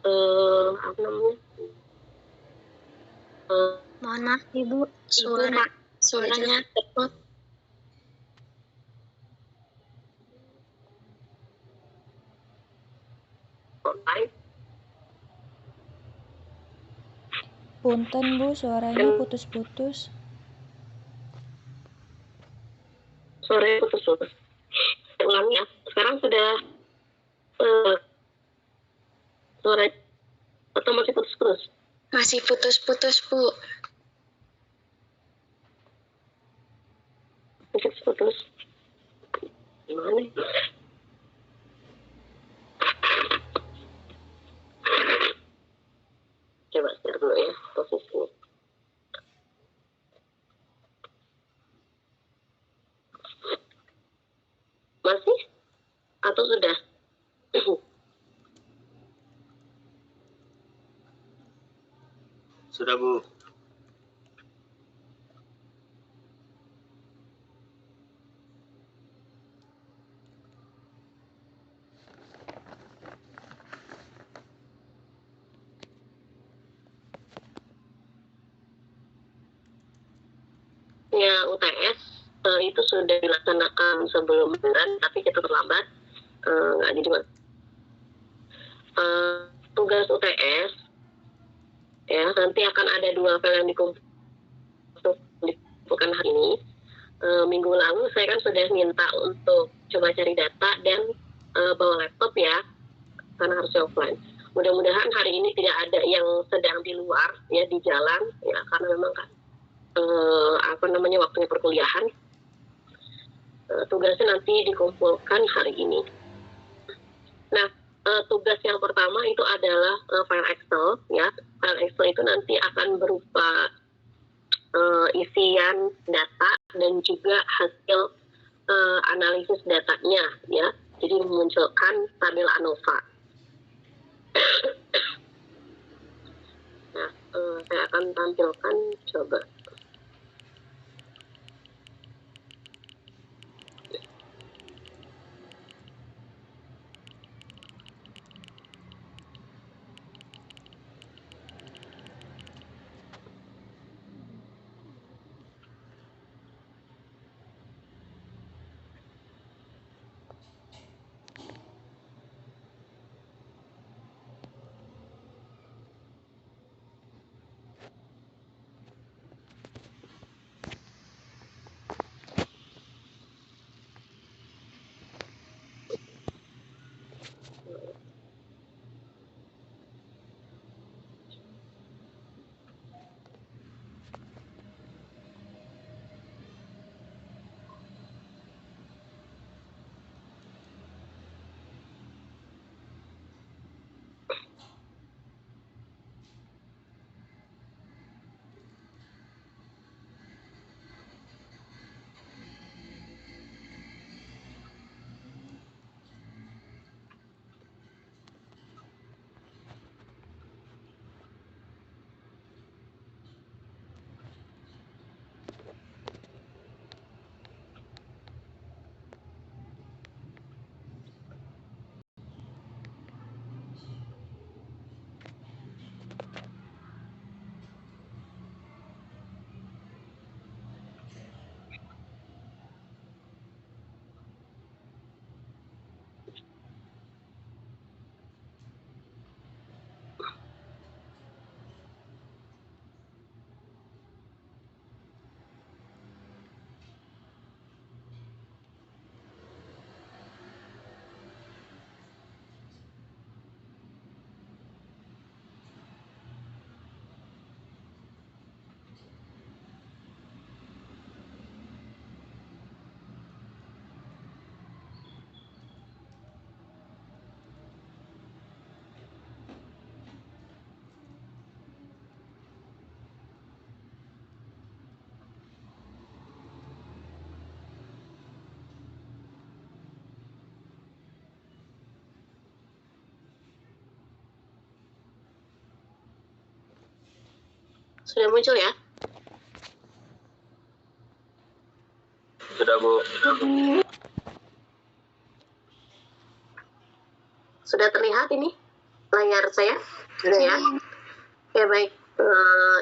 apa namanya? Mohon maaf Ibu, suaranya terputus. Punten Bu, suaranya putus-putus. Suaranya putus-putus. Ulangi ya. Sekarang sudah suara atau masih putus-putus? Masih putus-putus Bu. Putus-putus. Gimana? Coba share dulu ya posisinya. Masih? Atau sudah? Sudah Bu. Ya, UTS itu sudah dilaksanakan sebelum bulan, tapi kita terlambat. Nggak jadi Mas. Tugas UTS ya nanti akan ada 2 file yang dikumpulkan hari ini. Minggu lalu saya kan sudah minta untuk coba cari data dan bawa laptop ya, karena harus offline. Mudah-mudahan hari ini tidak ada yang sedang di luar ya, di jalan ya, karena memang kan waktunya perkuliahan. Tugasnya nanti dikumpulkan hari ini. Nah, tugas yang pertama itu adalah file Excel ya. File Excel itu nanti akan berupa isian data dan juga hasil analisis datanya ya. Jadi memunculkan tabel ANOVA. Nah, saya akan tampilkan coba. Sudah muncul ya? Sudah Bu. Sudah terlihat ini layar saya? Sudah ya? Ya baik.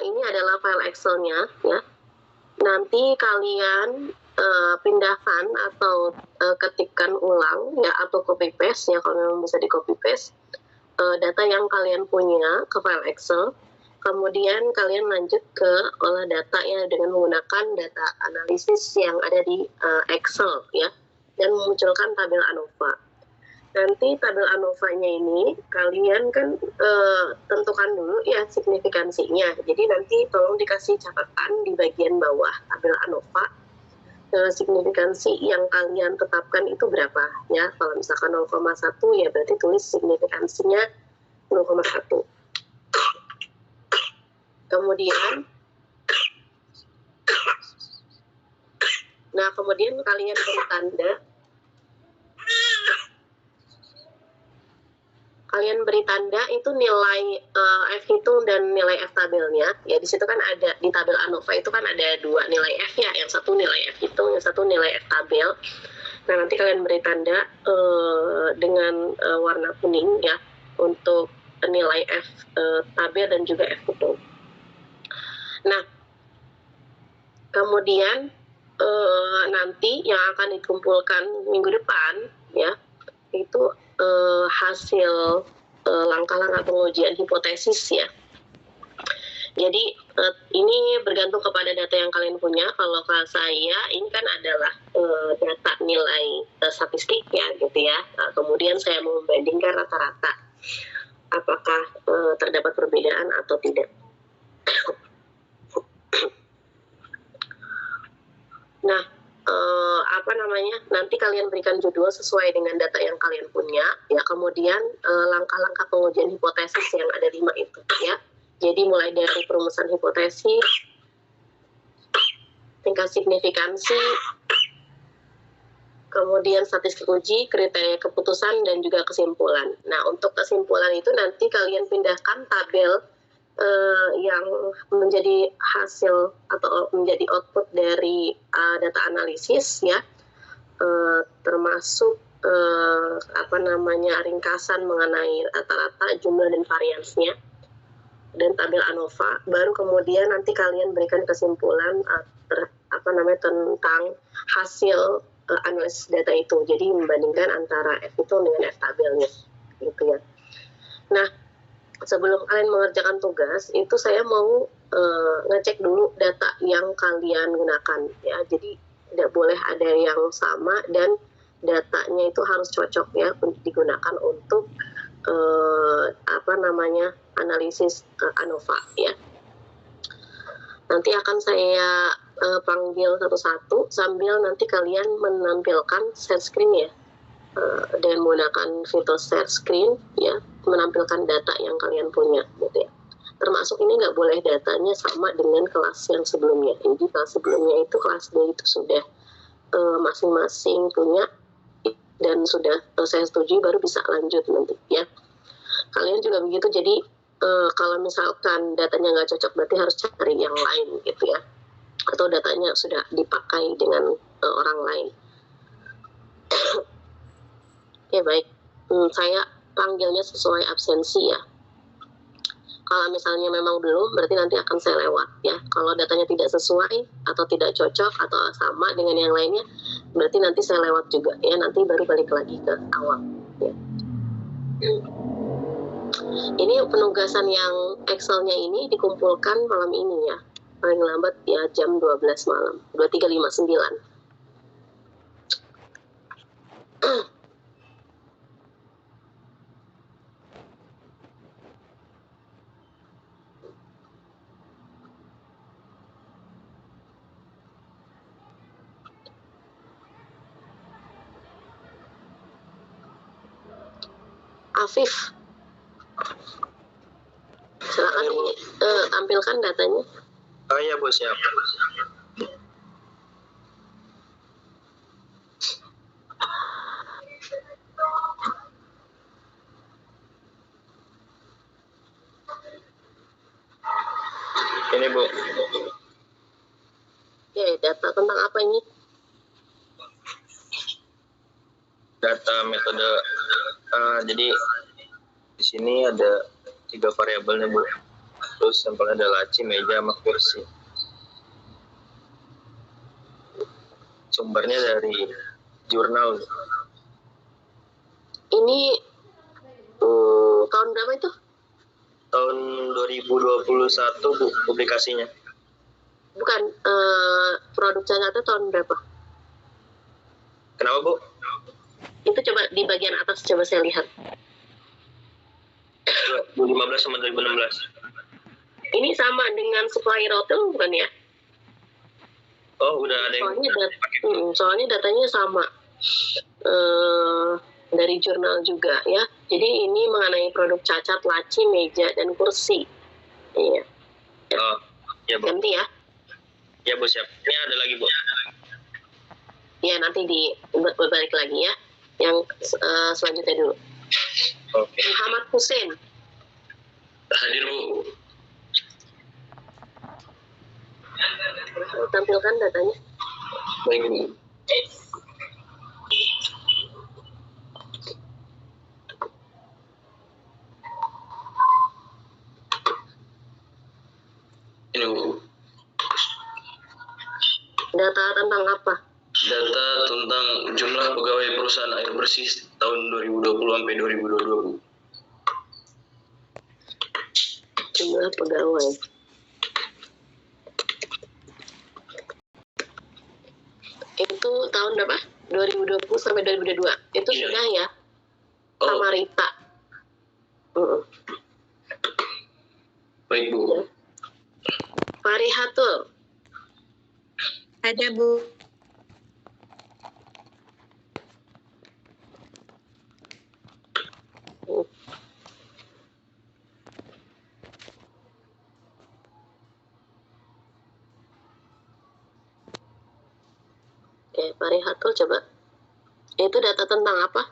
Ini adalah file Excel-nya ya. Nanti kalian pindahkan atau ketikkan ulang ya, atau copy paste ya, kalau memang bisa di copy paste data yang kalian punya ke file Excel. Kemudian kalian lanjut ke olah data ya dengan menggunakan data analisis yang ada di Excel ya, dan memunculkan tabel ANOVA. Nanti tabel ANOVA-nya ini kalian kan tentukan dulu ya signifikansinya. Jadi nanti tolong dikasih catatan di bagian bawah tabel ANOVA, signifikansi yang kalian tetapkan itu berapa ya. Kalau misalkan 0,1 ya berarti tulis signifikansinya 0,1. Kemudian kalian beri tanda. Kalian beri tanda itu nilai F hitung dan nilai F tabelnya. Ya di situ kan ada, di tabel ANOVA itu kan ada dua nilai F ya. Yang satu nilai F hitung, yang satu nilai F tabel. Nah nanti kalian beri tanda dengan warna kuning ya untuk nilai F tabel dan juga F hitung. Nah kemudian nanti yang akan dikumpulkan minggu depan ya itu hasil langkah-langkah pengujian hipotesis ya. Jadi ini bergantung kepada data yang kalian punya. Kalau saya ini kan adalah data nilai statistik ya gitu ya. Kemudian saya mau membandingkan rata-rata apakah terdapat perbedaan atau tidak. Nah nanti kalian berikan judul sesuai dengan data yang kalian punya ya. Kemudian langkah-langkah pengujian hipotesis yang ada 5 itu ya. Jadi mulai dari perumusan hipotesis, tingkat signifikansi, kemudian statistik uji, kriteria keputusan, dan juga kesimpulan. Nah untuk kesimpulan itu nanti kalian pindahkan tabel yang menjadi hasil atau menjadi output dari data analisis ya, termasuk ringkasan mengenai rata-rata, jumlah dan variansnya, dan tabel ANOVA. Baru kemudian nanti kalian berikan kesimpulan tentang hasil analisis data itu. Jadi membandingkan antara F hitung dengan F tabelnya gitu ya. Nah sebelum kalian mengerjakan tugas itu saya mau ngecek dulu data yang kalian gunakan ya. Jadi tidak boleh ada yang sama dan datanya itu harus cocok ya untuk digunakan untuk analisis ANOVA ya. Nanti akan saya panggil satu-satu sambil nanti kalian menampilkan share screen ya, dan menggunakan fitur share screen ya, menampilkan data yang kalian punya gitu ya. Termasuk ini nggak boleh datanya sama dengan kelas yang sebelumnya. Jadi kelas sebelumnya itu kelas D itu sudah masing-masing punya dan sudah saya setujui baru bisa lanjut nanti ya. Kalian juga begitu. Jadi kalau misalkan datanya nggak cocok berarti harus cari yang lain gitu ya. Atau datanya sudah dipakai dengan orang lain. Ya baik, saya panggilnya sesuai absensi ya. Kalau misalnya memang belum, berarti nanti akan saya lewat ya. Kalau datanya tidak sesuai atau tidak cocok atau sama dengan yang lainnya, berarti nanti saya lewat juga ya. Nanti baru balik lagi ke awal ya. Ini penugasan yang Excel-nya ini dikumpulkan malam ini ya. Paling lambat ya jam 12 malam, 23.59. Afif, silakan tampilkan datanya. Oh iya Bu, siap. Ini Bu. Ya, data tentang apa ini? Data metode. Jadi di sini ada 3 variabelnya, Bu. Terus sampelnya ada laci, meja, sama kursi. Sumbernya dari jurnal. Ini tahun berapa itu? Tahun 2021, Bu, publikasinya. Bukan, produk cacatnya tahun berapa? Kenapa, Bu? Itu coba di bagian atas, coba saya lihat. 2015 sama 2016. Ini sama dengan supplier hotel bukan ya? Oh, udah ada yang Soalnya datanya sama. Dari jurnal juga ya. Jadi ini mengenai produk cacat, laci, meja, dan kursi. Iya. Oh, ya, Bu. Ganti ya. Ya, Bu, siap. Ini ada lagi, Bu. Ya, nanti balik lagi ya. Yang selanjutnya dulu. Oke. Muhammad Hussein. Hadir, Bu. Tampilkan datanya. Baik, Bu. Ini, Bu. Data tentang apa? Data tentang jumlah pegawai perusahaan air bersih tahun 2020 sampai 2022, Bu. Jumlah pegawai. Itu tahun berapa? 2020 sampai 2022. Itu Iya. sudah ya? Oh, Sama Rita. baik, Bu. Farihatul. Ada, Bu. Oke, Farihatul coba. Itu data tentang apa?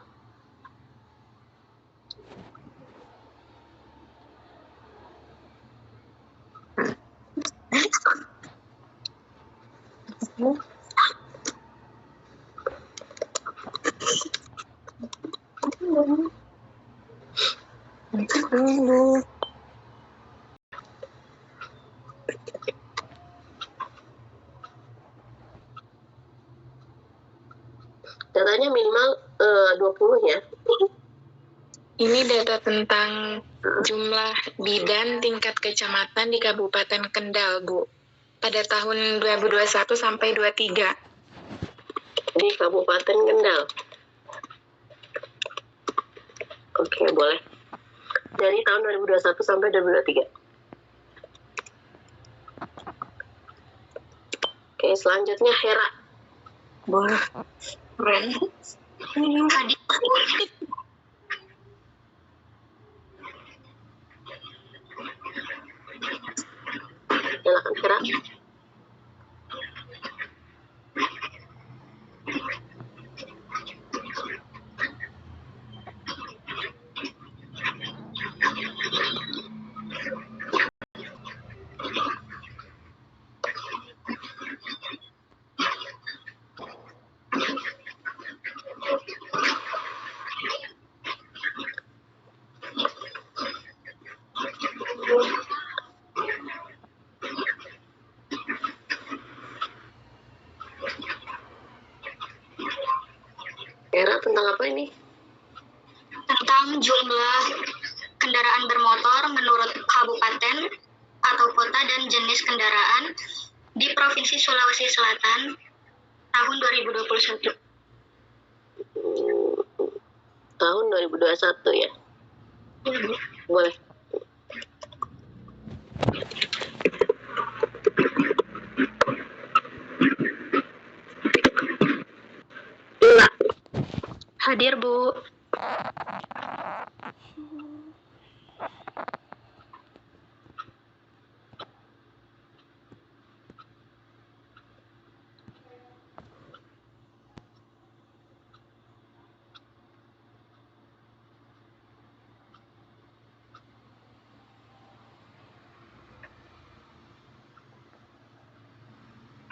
Datanya minimal 20 ya. Ini data tentang jumlah bidan tingkat kecamatan di Kabupaten Kendal, Bu. Pada tahun 2021 sampai 23. Di Kabupaten Kendal. Oke, boleh. Dari tahun 2021 sampai 2023. Oke, selanjutnya Hera. Boleh. Silakan Hera. Hera, tentang apa ini? Tentang jumlah kendaraan bermotor menurut kabupaten atau kota dan jenis kendaraan di Provinsi Sulawesi Selatan tahun 2021. Tahun 2021 ya? Boleh. Ila. Hadir, Bu.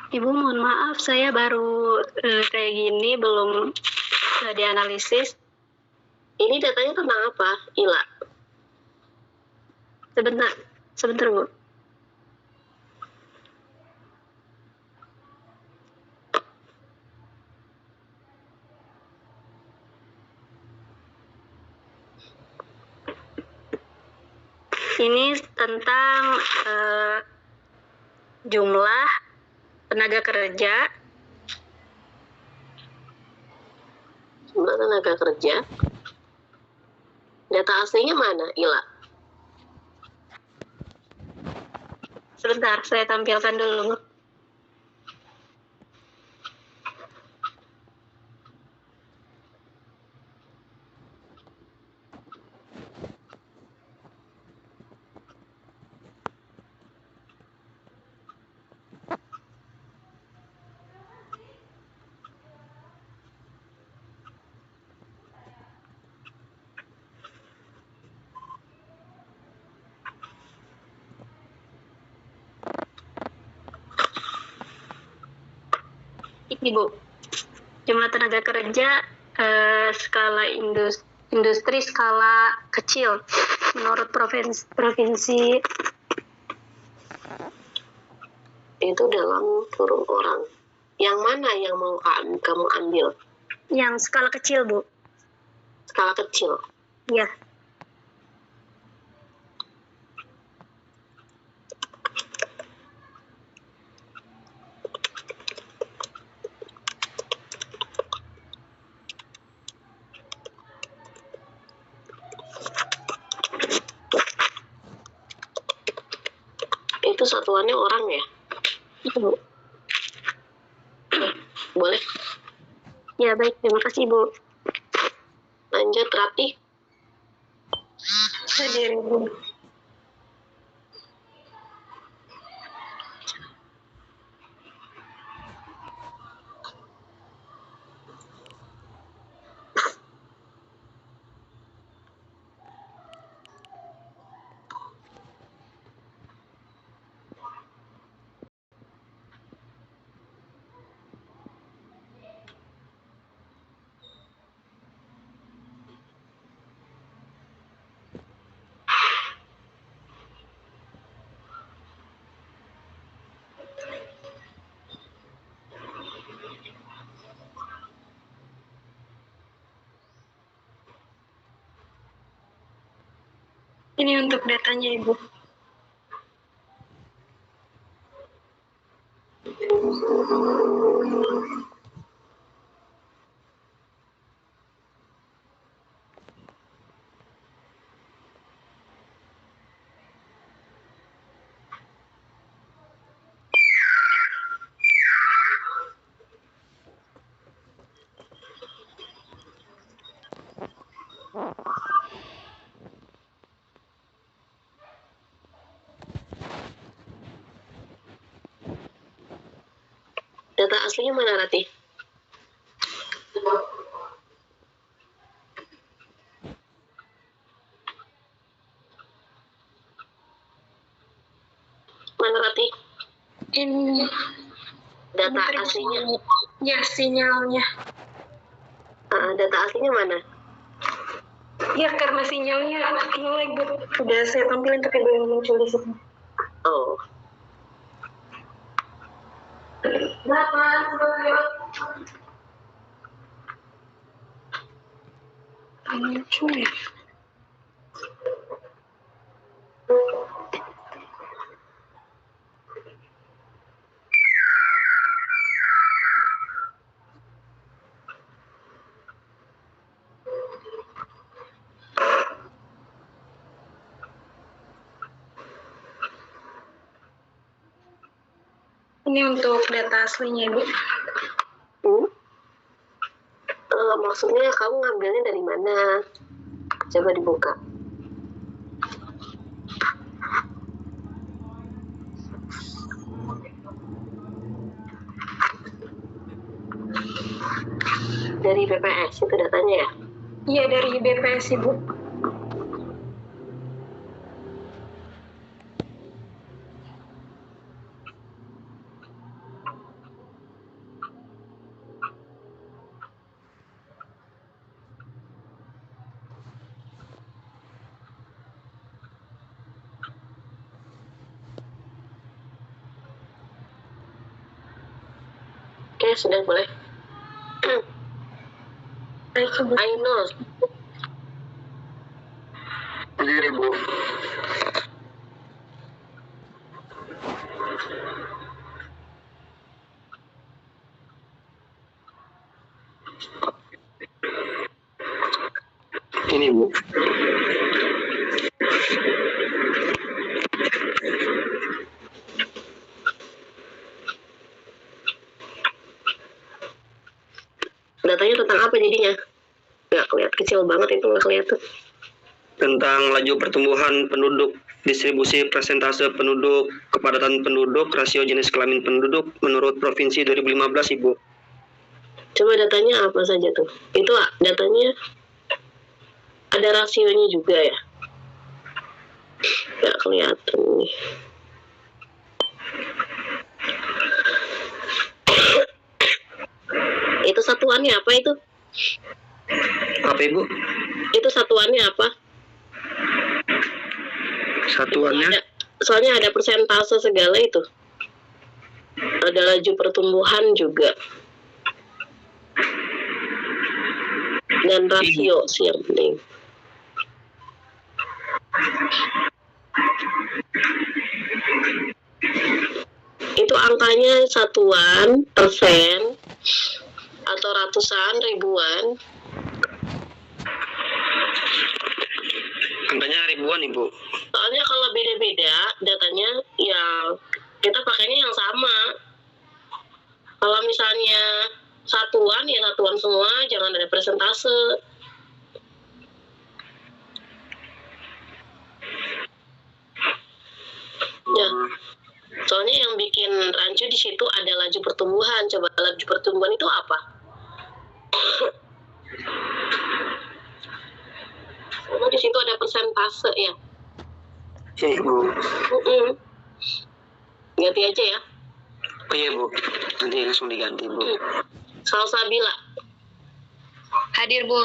Ibu, mohon maaf, saya baru kayak gini, belum dianalisis. Ini datanya tentang apa, Ila? Sebentar, sebentar Bu. Ini tentang jumlah tenaga kerja. Jumlah tenaga kerja. Data aslinya mana, Ila? Sebentar, saya tampilkan dulu. Ini Bu, jumlah tenaga kerja skala industri skala kecil menurut provinsi Itu dalam kurung orang. Yang mana yang mau kamu ambil? yang skala kecil Bu. Skala kecil. Ya, Itu satuannya orang ya? itu Bu. Boleh? Ya baik, terima kasih Bu. Lanjut, Ratih. Hadir, Bu. Ini untuk datanya, Ibu. Data aslinya mana, Ratih? Mana, Ratih? Ini Data aslinya? ya sinyalnya. Data aslinya mana? Ya karena sinyalnya jelek, Bu. Udah saya tampilin tapi belum muncul di sini. Oh, Muncul ya. Ini untuk data aslinya, Ibu. maksudnya kamu ngambilnya dari mana? Coba dibuka. Dari BPS itu datanya ya? Iya, dari BPS, Ibu. sudah boleh. Ainul. Sendiri, Bu. Ini, Bu. Datanya tentang apa jadinya? Nggak kelihatan, kecil banget itu, nggak kelihatan. Tentang laju pertumbuhan penduduk, distribusi persentase penduduk, kepadatan penduduk, rasio jenis kelamin penduduk menurut provinsi 2015, Ibu. Coba datanya apa saja tuh? Itu datanya ada rasionya juga ya? Nggak kelihatan nih. Itu satuannya apa itu? Apa, Ibu? Itu satuannya apa? Satuannya? Soalnya ada persentase segala itu. Ada laju pertumbuhan juga. Dan rasio sih yang penting. Itu angkanya satuan, persen, atau ratusan, ribuan. Angkanya ribuan, Ibu. Soalnya kalau beda-beda datanya ya kita pakainya yang sama. Kalau misalnya satuan ya satuan semua, jangan ada persentase. Ya, soalnya yang bikin rancu di situ ada laju pertumbuhan. Coba laju pertumbuhan itu apa? Karena di situ ada persentase ya. Iya, Ibu. Ganti aja ya. Oh iya, Bu. Nanti langsung diganti, Bu. Salsabila. Hadir, Bu.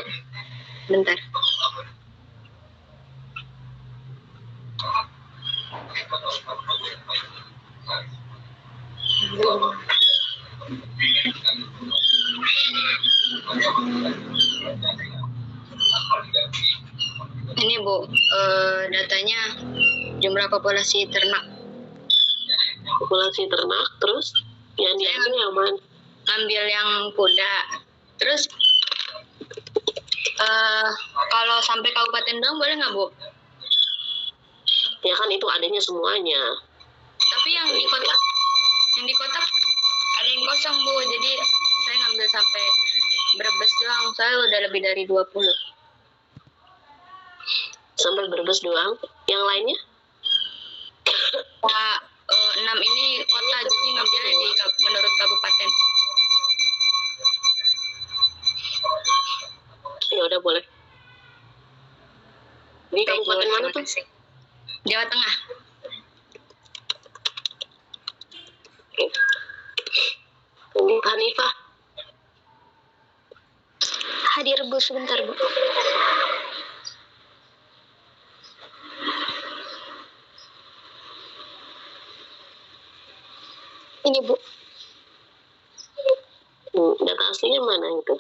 Bentar. Ini, Bu, datanya jumlah populasi ternak. Populasi ternak, terus yang diambil yang mana? Ambil yang kuda. Terus kalau sampai kabupaten doang boleh nggak, Bu? Ya kan itu adanya semuanya. Tapi yang di kota ada yang kosong, Bu. Jadi saya ngambil sampai Brebes doang. Saya udah lebih dari 20. Sampai Brebes doang. Yang lainnya? Nah, 6 ini kota, jadi ngambilnya menurut kabupaten. Ya udah boleh. Ini kabupaten mana tuh? Jawa Tengah. Ini Hanifah. Hadir, Bu, sebentar, Bu. Ini, Bu. Data aslinya mana itu?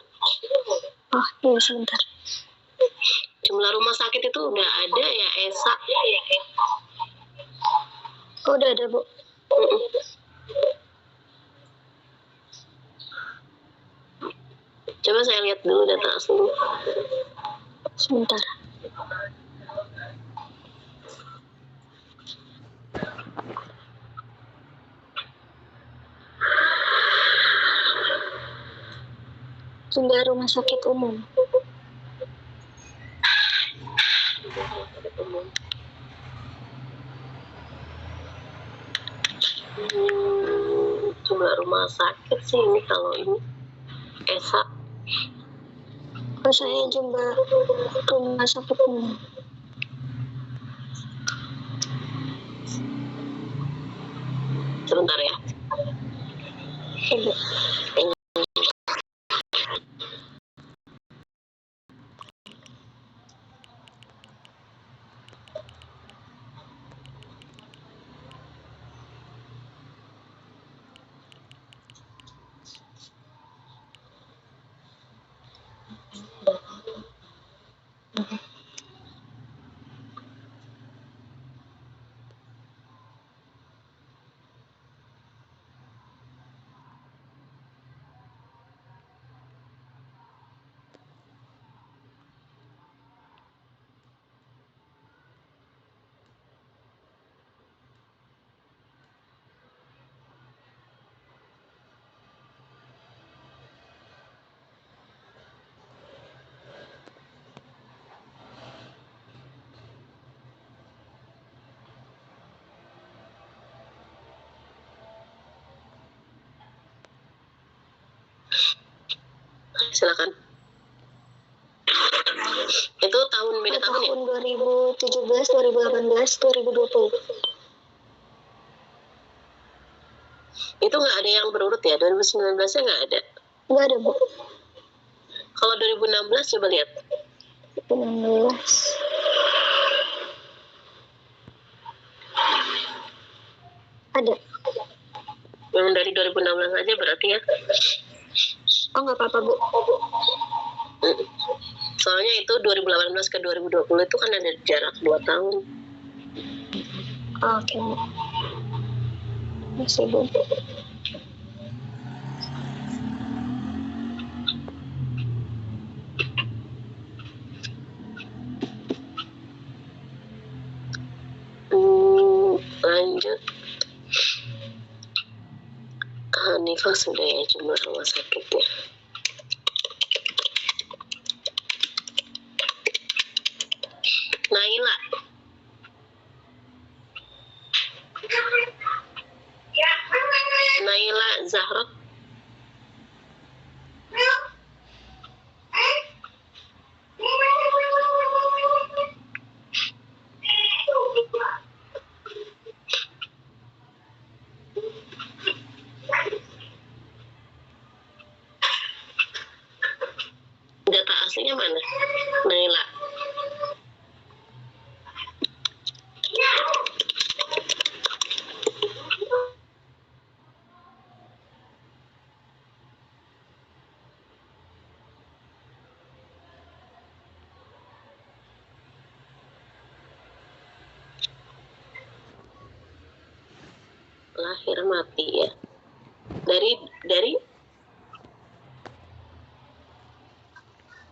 Oh, iya, sebentar. Jumlah rumah sakit itu udah ada ya, Esa? Oh, udah ada, Bu. Coba saya lihat dulu data asli. Sebentar. Jumlah rumah sakit umum. Jumlah rumah sakit sih ini kalau ini Esa. Oh, saya jumlah rumah sakit umum. Sebentar ya. Ibu. silakan. Itu tahun beda tahun ya? Tahun 2017, 2018, 2020. Itu nggak ada yang berurut ya? 2019-nya nggak ada. Enggak ada, Bu. Kalau 2016 coba lihat. 2016. Ada. Yang dari 2016 aja berarti ya. Oh, nggak apa-apa, Bu. Soalnya itu 2018 ke 2020 itu kan ada jarak 2 tahun. Oke, Bu. Masih, Bu. Lanjut. Hanifah sudah ya jumlah rumah sakitnya. Naila. Naila Zahra. Data aslinya mana? Naila. Lahir mati ya. Dari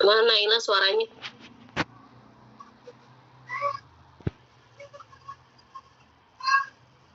mana Naila suaranya?